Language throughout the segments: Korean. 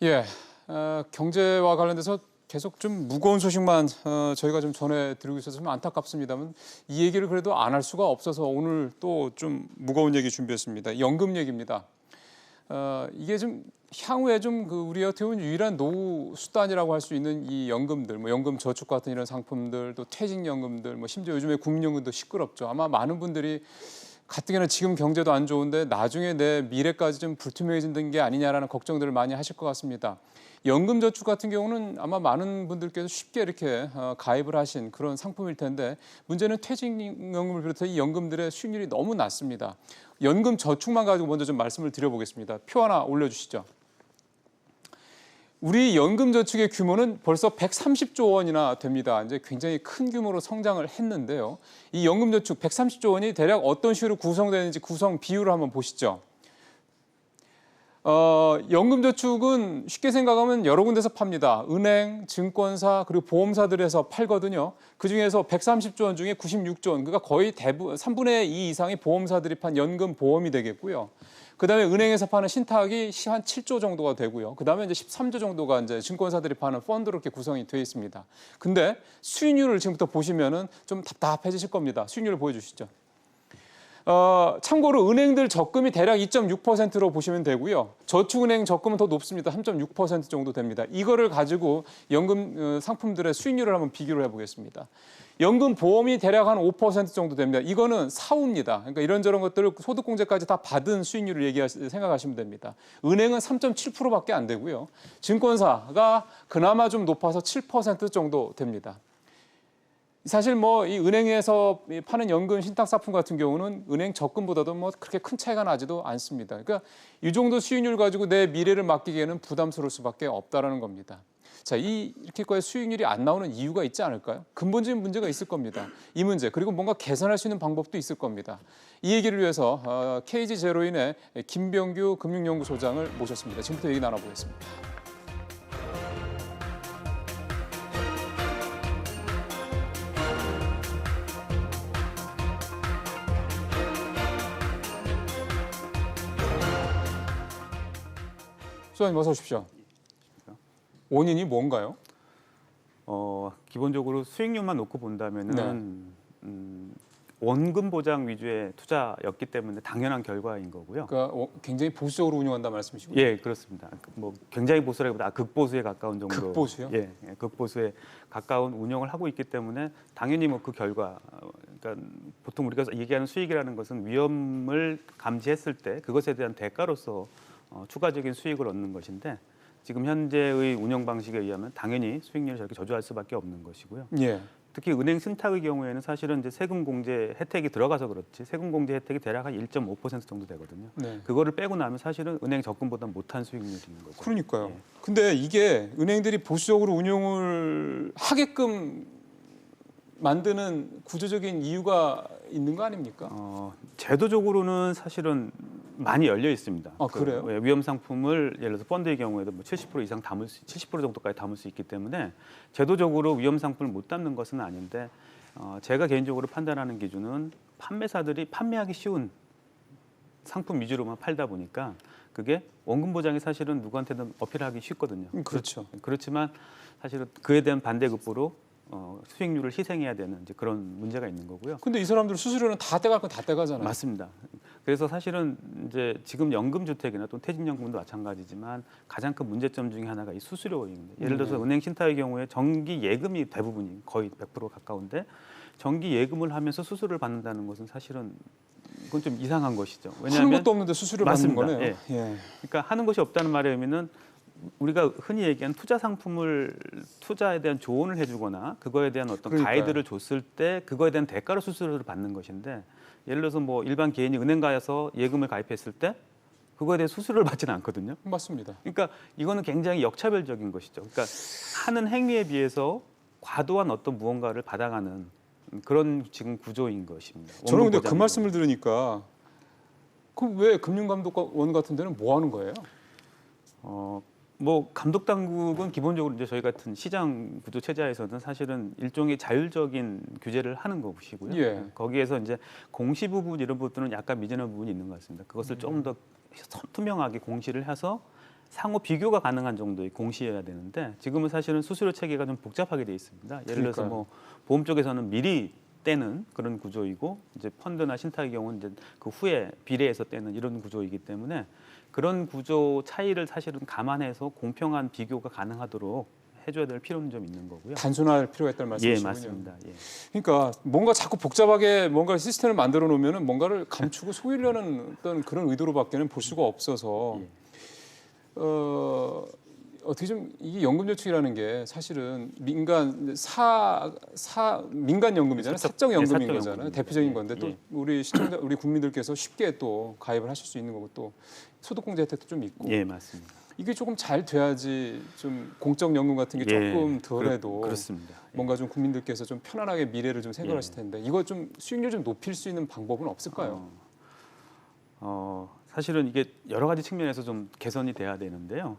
예, 경제와 관련돼서 계속 좀 무거운 소식만 저희가 좀 전해드리고 있어서 좀 안타깝습니다만 이 얘기를 그래도 안 할 수가 없어서 오늘 또 좀 무거운 얘기 준비했습니다. 연금 얘기입니다. 이게 좀 향후에 좀 그 우리 어떻게 보면 유일한 노후 수단이라고 할 수 있는 이 연금들, 뭐 연금 저축 같은 이런 상품들, 또 퇴직연금들, 뭐 심지어 요즘에 국민연금도 시끄럽죠. 아마 많은 분들이 가뜩이나 지금 경제도 안 좋은데 나중에 내 미래까지 좀 불투명해진다는 게 아니냐라는 걱정들을 많이 하실 것 같습니다. 연금저축 같은 경우는 아마 많은 분들께서 쉽게 이렇게 가입을 하신 그런 상품일 텐데 문제는 퇴직연금을 비롯해 이 연금들의 수익률이 너무 낮습니다. 연금저축만 가지고 먼저 좀 말씀을 드려보겠습니다. 표 하나 올려주시죠. 우리 연금저축의 규모는 벌써 130조 원이나 됩니다. 이제 굉장히 큰 규모로 성장을 했는데요. 이 연금저축 130조 원이 대략 어떤 식으로 구성되는지 구성 비율을 한번 보시죠. 연금저축은 쉽게 생각하면 여러 군데서 팝니다. 은행, 증권사, 그리고 보험사들에서 팔거든요. 그중에서 130조 원 중에 96조 원, 그러니까 거의 대부분 3분의 2 이상이 보험사들이 판 연금 보험이 되겠고요. 그다음에 은행에서 파는 신탁이 한 7조 정도가 되고요. 그다음에 이제 13조 정도가 이제 증권사들이 파는 펀드로 이렇게 구성이 되어 있습니다. 근데 수익률을 지금부터 보시면은 좀 답답해지실 겁니다. 수익률을 보여주시죠. 참고로 은행들 적금이 대략 2.6%로 보시면 되고요. 저축은행 적금은 더 높습니다. 3.6% 정도 됩니다. 이거를 가지고 연금 상품들의 수익률을 한번 비교를 해보겠습니다. 연금 보험이 대략 한 5% 정도 됩니다. 이거는 사후입니다. 그러니까 이런저런 것들을 소득공제까지 다 받은 수익률을 생각하시면 됩니다. 은행은 3.7%밖에 안 되고요. 증권사가 그나마 좀 높아서 7% 정도 됩니다. 사실 뭐 이 은행에서 파는 연금 신탁 상품 같은 경우는 은행 적금보다도 뭐 그렇게 큰 차이가 나지도 않습니다. 그러니까 이 정도 수익률 가지고 내 미래를 맡기기에는 부담스러울 수밖에 없다라는 겁니다. 자, 이렇게까지 수익률이 안 나오는 이유가 있지 않을까요? 근본적인 문제가 있을 겁니다. 이 문제 그리고 뭔가 개선할 수 있는 방법도 있을 겁니다. 이 얘기를 위해서 KG 제로인의 김병규 금융연구소장을 모셨습니다. 지금부터 얘기 나눠보겠습니다. 소장님 어서 오십시오. 원인이 뭔가요? 기본적으로 수익률만 놓고 본다면은 원금 보장 위주의 투자였기 때문에 당연한 결과인 거고요. 그러니까 굉장히 보수적으로 운영한다 말씀이시군요. 예, 그렇습니다. 뭐 굉장히 보수라기보다 극보수에 가까운 정도. 극보수요? 예, 극보수에 가까운 운영을 하고 있기 때문에 당연히 뭐 그 결과, 그러니까 보통 우리가 얘기하는 수익이라는 것은 위험을 감지했을 때 그것에 대한 대가로서 추가적인 수익을 얻는 것인데 지금 현재의 운영 방식에 의하면 당연히 수익률이 저렇게 저조할 수밖에 없는 것이고요. 예. 특히 은행 신탁의 경우에는 사실은 이제 세금 공제 혜택이 들어가서 그렇지 세금 공제 혜택이 대략 한 1.5% 정도 되거든요. 네. 그거를 빼고 나면 사실은 은행 적금보다 못한 수익률인 거죠. 그러니까요. 예. 근데 이게 은행들이 보수적으로 운용을 하게끔 만드는 구조적인 이유가 있는 거 아닙니까? 제도적으로는 사실은 많이 열려 있습니다. 아, 그래요? 위험 상품을 예를 들어서 펀드의 경우에도 뭐 70% 이상 70% 정도까지 담을 수 있기 때문에 제도적으로 위험 상품을 못 담는 것은 아닌데 제가 개인적으로 판단하는 기준은 판매사들이 판매하기 쉬운 상품 위주로만 팔다 보니까 그게 원금 보장이 사실은 누구한테든 어필하기 쉽거든요. 그렇죠. 그렇지만 사실은 그에 대한 반대급부로 수익률을 희생해야 되는 이제 그런 문제가 있는 거고요. 근데 이 사람들 수수료는 다 떼갈 건 다 떼가잖아요. 맞습니다. 그래서 사실은 이제 지금 연금주택이나 또는 퇴직연금도 마찬가지지만 가장 큰 문제점 중에 하나가 이 수수료입니다. 예를 들어서 은행 신탁의 경우에 정기 예금이 대부분이 거의 100% 가까운데 정기 예금을 하면서 수수료를 받는다는 것은 사실은 그건 좀 이상한 것이죠. 하는 것도 없는데 수수료를 받는 맞습니다. 거네요. 예. 예. 그러니까 하는 것이 없다는 말의 의미는 우리가 흔히 얘기하는 투자 상품을 투자에 대한 조언을 해주거나 그거에 대한 어떤 그러니까요. 가이드를 줬을 때 그거에 대한 대가로 수수료를 받는 것인데 예를 들어서 뭐 일반 개인이 은행 가서 예금을 가입했을 때 그거에 대해 수수료를 받지는 않거든요. 맞습니다. 그러니까 이거는 굉장히 역차별적인 것이죠. 그러니까 하는 행위에 비해서 과도한 어떤 무언가를 받아가는 그런 지금 구조인 것입니다. 저는 근데 그 원금 말씀을 들으니까 그 왜 금융감독원 같은 데는 뭐 하는 거예요? 뭐 감독 당국은 기본적으로 이제 저희 같은 시장 구조 체제에서는 사실은 일종의 자율적인 규제를 하는 것이고요. 예. 거기에서 이제 공시 부분 이런 부분들은 약간 미진한 부분이 있는 것 같습니다. 그것을 좀 더 투명하게 공시를 해서 상호 비교가 가능한 정도의 공시여야 되는데 지금은 사실은 수수료 체계가 좀 복잡하게 돼 있습니다. 예를 들어서 뭐 보험 쪽에서는 미리 떼는 그런 구조이고 이제 펀드나 신탁의 경우는 이제 그 후에 비례해서 떼는 이런 구조이기 때문에 그런 구조 차이를 사실은 감안해서 공평한 비교가 가능하도록 해줘야 될 필요는 좀 있는 거고요. 단순할 필요가 있다는 말씀이시군요. 예, 맞습니다. 예. 그러니까 뭔가 자꾸 복잡하게 뭔가 시스템을 만들어 놓으면은 뭔가를 감추고 속이려는 어떤 그런 의도로밖에는 볼 수가 없어서 예. 어떻게 좀 이게 연금저축이라는 게 사실은 민간 민간 연금이잖아요. 사적 연금인 사적 거잖아요. 연금입니다. 대표적인 예, 건데 또 예. 우리 시청자, 우리 국민들께서 쉽게 또 가입을 하실 수 있는 거고 또 소득공제 혜택도 좀 있고 예, 맞습니다. 이게 조금 잘 돼야지 좀 공적 연금 같은 게 예, 조금 덜해도 그렇습니다. 예. 뭔가 좀 국민들께서 좀 편안하게 미래를 좀 생각하실 텐데 이거 좀 수익률 좀 높일 수 있는 방법은 없을까요? 사실은 이게 여러 가지 측면에서 좀 개선이 돼야 되는데요.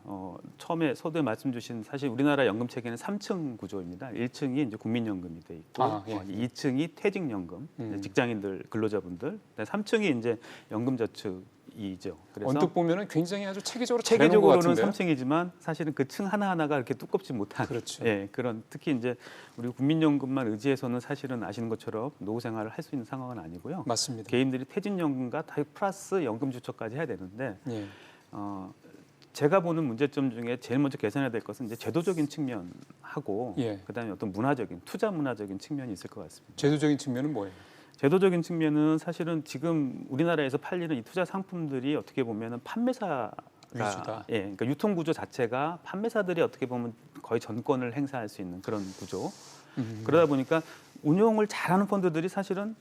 처음에 서두에 말씀 주신 사실 우리나라 연금 체계는 3층 구조입니다. 1층이 이제 국민연금이 돼 있고, 예. 2층이 퇴직연금, 직장인들, 근로자분들, 3층이 이제 연금저축이죠. 그래서 언뜻 보면은 굉장히 아주 체계적으로 체계적으로는 잘해놓은 것 같은데요? 3층이지만 사실은 그 층 하나하나가 이렇게 두껍지 못한 그렇죠. 예, 그런 특히 이제 우리 국민연금만 의지해서는 사실은 아시는 것처럼 노후 생활을 할 수 있는 상황은 아니고요. 맞습니다. 개인들이 퇴직연금과 다 플러스 연금주처까지 해야 되는데 예. 제가 보는 문제점 중에 제일 먼저 개선해야 될 것은 이제 제도적인 측면하고 예. 그다음에 어떤 문화적인 투자 문화적인 측면이 있을 것 같습니다. 제도적인 측면은 뭐예요? 제도적인 측면은 사실은 지금 우리나라에서 팔리는 이 투자 상품들이 어떻게 보면은 판매사가 위주다. 예, 그러니까 유통 구조 자체가 판매사들이 어떻게 보면 거의 전권을 행사할 수 있는 그런 구조. 그러다 보니까 운용을 잘하는 펀드들이 사실은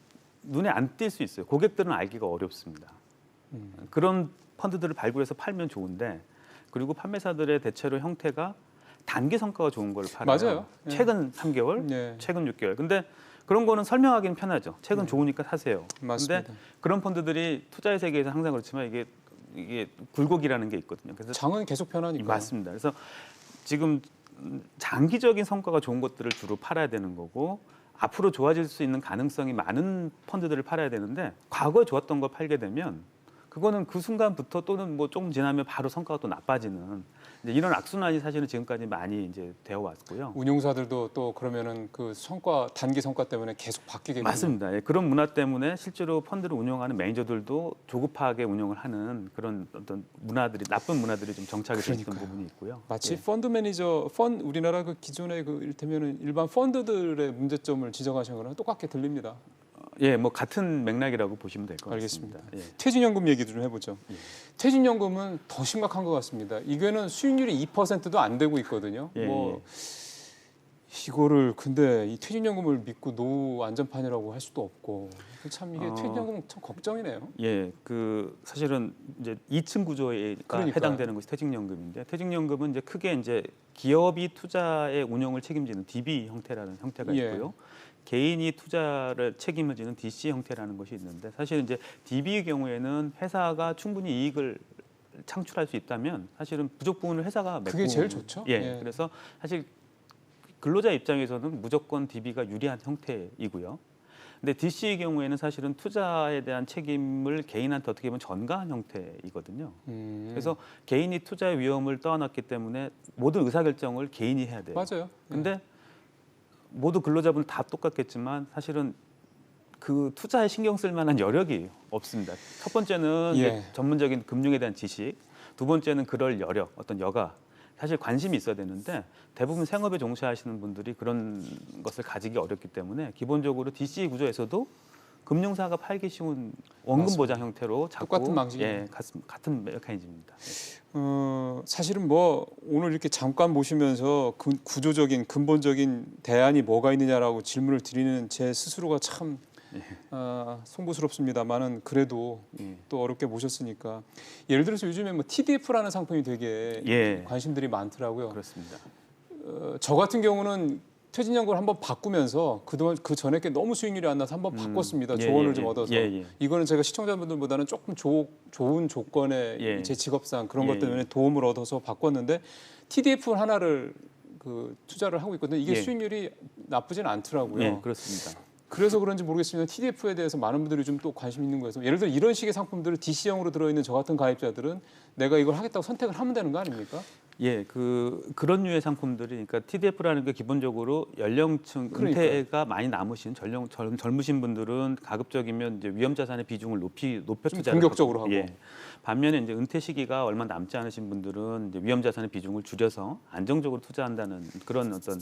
눈에 안 띌 수 있어요. 고객들은 알기가 어렵습니다. 그런 펀드들을 발굴해서 팔면 좋은데 그리고 판매사들의 대체로 형태가 단기 성과가 좋은 걸 팔아요. 맞아요. 예. 최근 3개월, 예. 최근 6개월. 근데 그런 거는 설명하기는 편하죠. 최근 좋으니까 사세요. 맞습니다. 근데 그런 펀드들이 투자의 세계에서 항상 그렇지만 이게 굴곡이라는 게 있거든요. 그래서 장은 계속 변하니까. 맞습니다. 그래서 지금 장기적인 성과가 좋은 것들을 주로 팔아야 되는 거고 앞으로 좋아질 수 있는 가능성이 많은 펀드들을 팔아야 되는데 과거에 좋았던 걸 팔게 되면 그거는 그 순간부터 또는 뭐 조금 지나면 바로 성과가 또 나빠지는 이제 이런 악순환이 사실은 지금까지 많이 이제 되어 왔고요. 운용사들도 또 그러면은 그 단기 성과 때문에 계속 바뀌게 맞습니다. 예, 그런 문화 때문에 실제로 펀드를 운영하는 매니저들도 조급하게 운영을 하는 그런 어떤 문화들이 나쁜 문화들이 좀 정착이 되어 있던 그러니까요. 부분이 있고요. 마치 예. 펀드 매니저, 우리나라 그 기존의 그 이를테면은 일반 펀드들의 문제점을 지적하신 거랑 똑같게 들립니다. 예, 뭐 같은 맥락이라고 보시면 될 것 같습니다. 알겠습니다. 예. 퇴직연금 얘기도 좀 해보죠. 예. 퇴직연금은 더 심각한 것 같습니다. 이거는 수익률이 2%도 안 되고 있거든요. 예, 뭐 이거를 근데 이 퇴직연금을 믿고 노후 안전판이라고 할 수도 없고 참 이게 퇴직연금 참 걱정이네요. 예, 그 사실은 이제 2층 구조에 그러니까요. 해당되는 것이 퇴직연금인데 퇴직연금은 이제 크게 이제 기업이 투자의 운영을 책임지는 DB 형태라는 형태가 예. 있고요. 개인이 투자를 책임을 지는 DC 형태라는 것이 있는데 사실 이제 DB의 경우에는 회사가 충분히 이익을 창출할 수 있다면 사실은 부족 부분을 회사가 메꾸는 그게 제일 좋죠. 예, 예. 그래서 사실 근로자 입장에서는 무조건 DB가 유리한 형태이고요. 근데 DC의 경우에는 사실은 투자에 대한 책임을 개인한테 어떻게 보면 전가한 형태이거든요. 그래서 개인이 투자의 위험을 떠안았기 때문에 모든 의사결정을 개인이 해야 돼요. 맞아요. 근데 모두 근로자분 다 똑같겠지만 사실은 그 투자에 신경 쓸 만한 여력이 없습니다. 첫 번째는 이제 예. 전문적인 금융에 대한 지식, 두 번째는 그럴 여력, 어떤 여가 사실 관심이 있어야 되는데 대부분 생업에 종사하시는 분들이 그런 것을 가지기 어렵기 때문에 기본적으로 DC 구조에서도 금융사가 팔기 쉬운 원금 보장 형태로 자꾸 똑같은 방식이네요. 예, 같은 메커니즘입니다. 사실은 뭐 오늘 이렇게 잠깐 보시면서 구조적인 근본적인 대안이 뭐가 있느냐라고 질문을 드리는 제 스스로가 참 송구스럽습니다만은 그래도 예. 또 어렵게 모셨으니까 예를 들어서 요즘에 뭐 TDF라는 상품이 되게 예. 관심들이 많더라고요. 그렇습니다. 저 같은 경우는 퇴직연금을 한번 바꾸면서 그동안 그 전에 게 너무 수익률이 안 나서 한번 바꿨습니다. 예, 조언을 예, 좀 예. 얻어서. 예, 예. 이거는 제가 시청자분들보다는 조금 좋은 조건의 예. 제 직업상 그런 예, 것 때문에 도움을 얻어서 바꿨는데 TDF 하나를 그 투자를 하고 있거든요. 이게 예. 수익률이 나쁘진 않더라고요. 예, 그렇습니다. 그래서 그런지 모르겠습니다. TDF에 대해서 많은 분들이 좀 또 관심 있는 거여서 예를 들어 이런 식의 상품들을 DC형으로 들어있는 저 같은 가입자들은 내가 이걸 하겠다고 선택을 하면 되는 거 아닙니까? 예, 그런 류의 상품들이 그러니까 TDF라는 게 기본적으로 연령층 은퇴가 많이 남으신 젊으신 분들은 가급적이면 이제 위험 자산의 비중을 높여 좀 투자를 공격적으로 하고. 예. 반면에 이제 은퇴 시기가 얼마 남지 않으신 분들은 이제 위험 자산의 비중을 줄여서 안정적으로 투자한다는 그런 어떤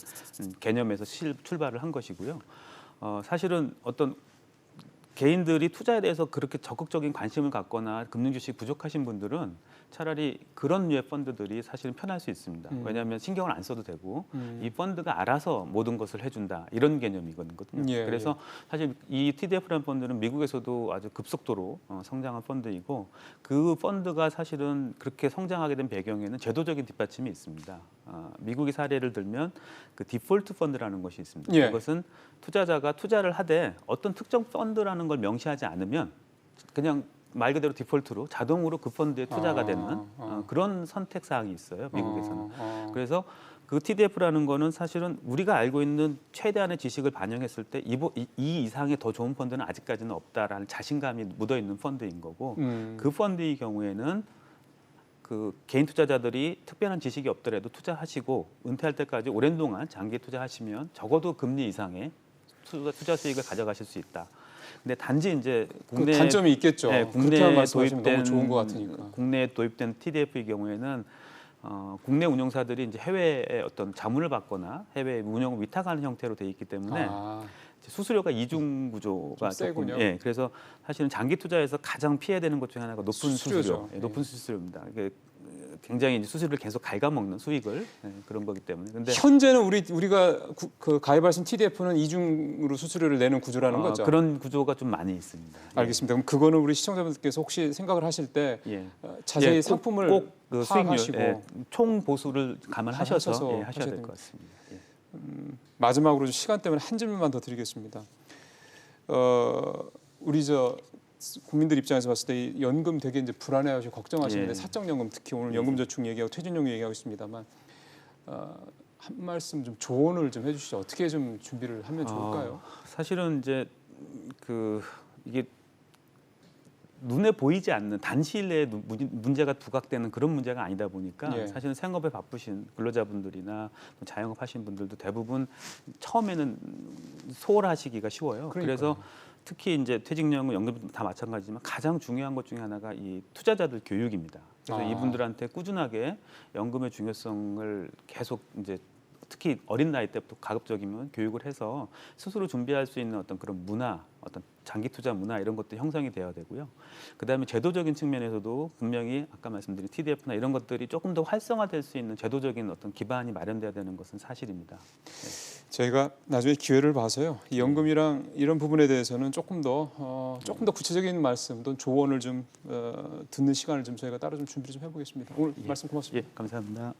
개념에서 출발을 한 것이고요. 사실은 어떤 개인들이 투자에 대해서 그렇게 적극적인 관심을 갖거나 금융 지식이 부족하신 분들은 차라리 그런 류의 펀드들이 사실은 편할 수 있습니다. 왜냐하면 신경을 안 써도 되고 이 펀드가 알아서 모든 것을 해준다 이런 개념이거든요. 예, 그래서 사실 이 TDF라는 펀드는 미국에서도 아주 급속도로 성장한 펀드이고 그 펀드가 사실은 그렇게 성장하게 된 배경에는 제도적인 뒷받침이 있습니다. 미국의 사례를 들면 그 디폴트 펀드라는 것이 있습니다. 예. 그것은 투자자가 투자를 하되 어떤 특정 펀드라는 걸 명시하지 않으면 그냥 말 그대로 디폴트로 자동으로 그 펀드에 투자가 되는 그런 선택 사항이 있어요. 미국에서는. 그래서 그 TDF라는 거는 사실은 우리가 알고 있는 최대한의 지식을 반영했을 때 이 이상의 더 좋은 펀드는 아직까지는 없다라는 자신감이 묻어 있는 펀드인 거고 그 펀드의 경우에는 그 개인 투자자들이 특별한 지식이 없더라도 투자하시고 은퇴할 때까지 오랜 동안 장기 투자하시면 적어도 금리 이상의 투자 수익을 가져가실 수 있다. 근데 단지 이제 그 단점이 있겠죠. 네, 그렇게 국내에 말씀하시면 도입된 너무 좋은 것 같으니까. 국내에 도입된 TDF의 경우에는 국내 운용사들이 이제 해외에 어떤 자문을 받거나 해외 운영을 위탁하는 형태로 돼 있기 때문에 수수료가 이중 구조가 좀 조금 세군요. 예, 그래서 사실은 장기 투자에서 가장 피해되는 것 중에 하나가 높은 수수료죠. 수수료, 예. 높은 수수료입니다. 이게 굉장히 이제 수수료를 계속 갉아먹는 수익을 그런 거기 때문에. 근데 현재는 우리가 그 가입하신 TDF는 이중으로 수수료를 내는 구조라는 거죠. 그런 구조가 좀 많이 있습니다. 알겠습니다. 그럼 그거는 우리 시청자분들께서 혹시 생각을 하실 때 예. 자세히 예, 상품을 꼭그 파악하시고 수익률, 총 보수를 감안하셔서 하셔서 하셔야 하셔야 될 것 같습니다. 예. 마지막으로 좀 시간 때문에 한 질문만 더 드리겠습니다. 우리 국민들 입장에서 봤을 때 이 연금 되게 이제 불안해하시고 걱정하시는데 예. 사적연금 특히 오늘 연금저축 얘기하고 퇴직연금 얘기하고 있습니다만 한 말씀 좀 조언을 좀 해주시죠. 어떻게 좀 준비를 하면 좋을까요? 사실은 이제 이게 눈에 보이지 않는 단시일 내에 문제가 부각되는 그런 문제가 아니다 보니까 예. 사실은 생업에 바쁘신 근로자분들이나 자영업 하신 분들도 대부분 처음에는 소홀하시기가 쉬워요. 그러니까요. 그래서 특히 이제 퇴직연금, 연금 다 마찬가지지만 가장 중요한 것 중에 하나가 이 투자자들 교육입니다. 그래서 이분들한테 꾸준하게 연금의 중요성을 계속 이제 특히 어린 나이 때부터 가급적이면 교육을 해서 스스로 준비할 수 있는 어떤 그런 문화, 어떤 장기 투자 문화 이런 것도 형성이 되어야 되고요. 그다음에 제도적인 측면에서도 분명히 아까 말씀드린 TDF나 이런 것들이 조금 더 활성화될 수 있는 제도적인 어떤 기반이 마련돼야 되는 것은 사실입니다. 저희가 나중에 기회를 봐서요. 이 연금이랑 이런 부분에 대해서는 조금 더 구체적인 말씀 또는 조언을 좀 듣는 시간을 좀 저희가 따로 좀 준비를 좀 해보겠습니다. 오늘 말씀 고맙습니다. 예, 감사합니다.